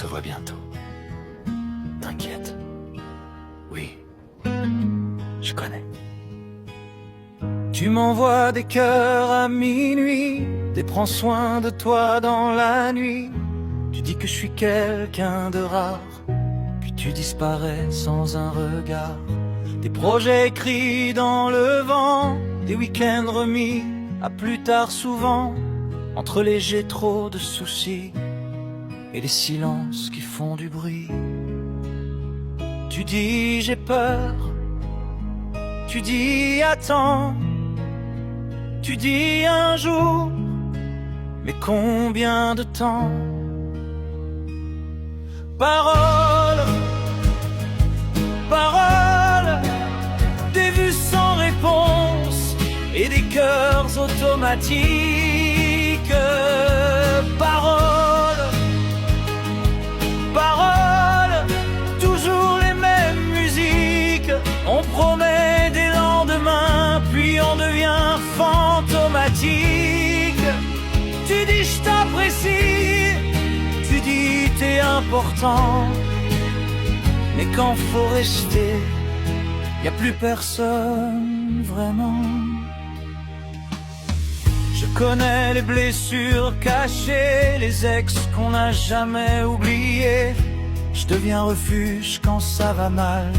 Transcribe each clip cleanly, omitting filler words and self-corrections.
se voit bientôt. T'inquiète. Oui, je connais. Tu m'envoies des cœurs à minuit, des prends soin de toi dans la nuit. Tu dis que je suis quelqu'un de rare, puis tu disparais sans un regard. Des projets écrits dans le vent, des week-ends remis à plus tard souvent, entre les j'ai trop de soucis et les silences qui font du bruit. Tu dis j'ai peur, tu dis attends, tu dis un jour, mais combien de temps? Parole, parole, des vues sans réponse et des cœurs automatiques. Parole, parole, toujours les mêmes musiques. On promet des lendemains, puis on devient fantomatique. Tu dis je t'apprécie, tu dis t'es important, mais quand faut rester, y a plus personne vraiment. Je connais les blessures cachées, les ex qu'on n'a jamais oubliés. Je deviens refuge quand ça va mal,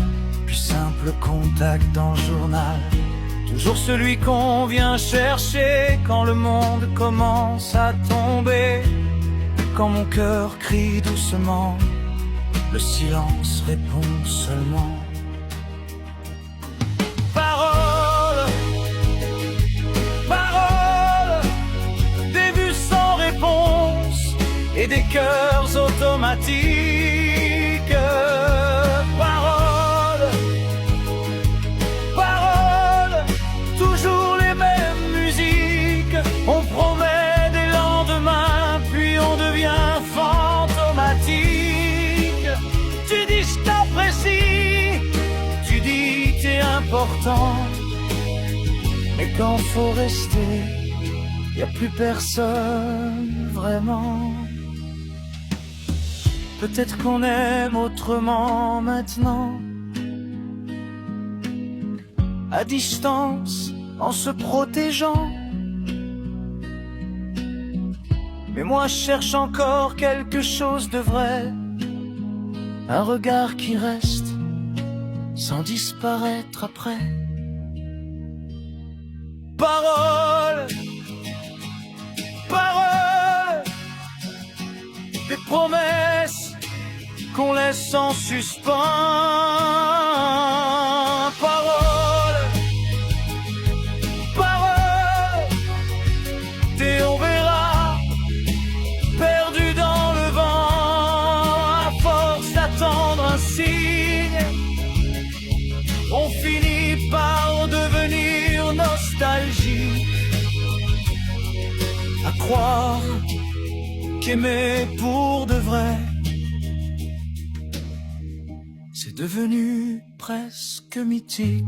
puis simple contact dans le journal. Toujours celui qu'on vient chercher quand le monde commence à tomber. Quand mon cœur crie doucement, le silence répond seulement. Parole, parole, des vues sans réponse et des cœurs automatiques. Parole, parole, toujours les mêmes musiques. On promet des lendemains, puis on devient fantomatique. Tu dis je t'apprécie, tu dis t'es important, mais quand faut rester, y a plus personne vraiment. Peut-être qu'on aime autrement maintenant, à distance, en se protégeant. Mais moi je cherche encore quelque chose de vrai, un regard qui reste sans disparaître après. Parole, parole, des promesses qu'on laisse en suspens. Parole, parole, et on verra, perdu dans le vent. À force d'attendre un signe, on finit par devenir nostalgique, à croire qu'aimer pour de vrai, c'est devenu presque mythique.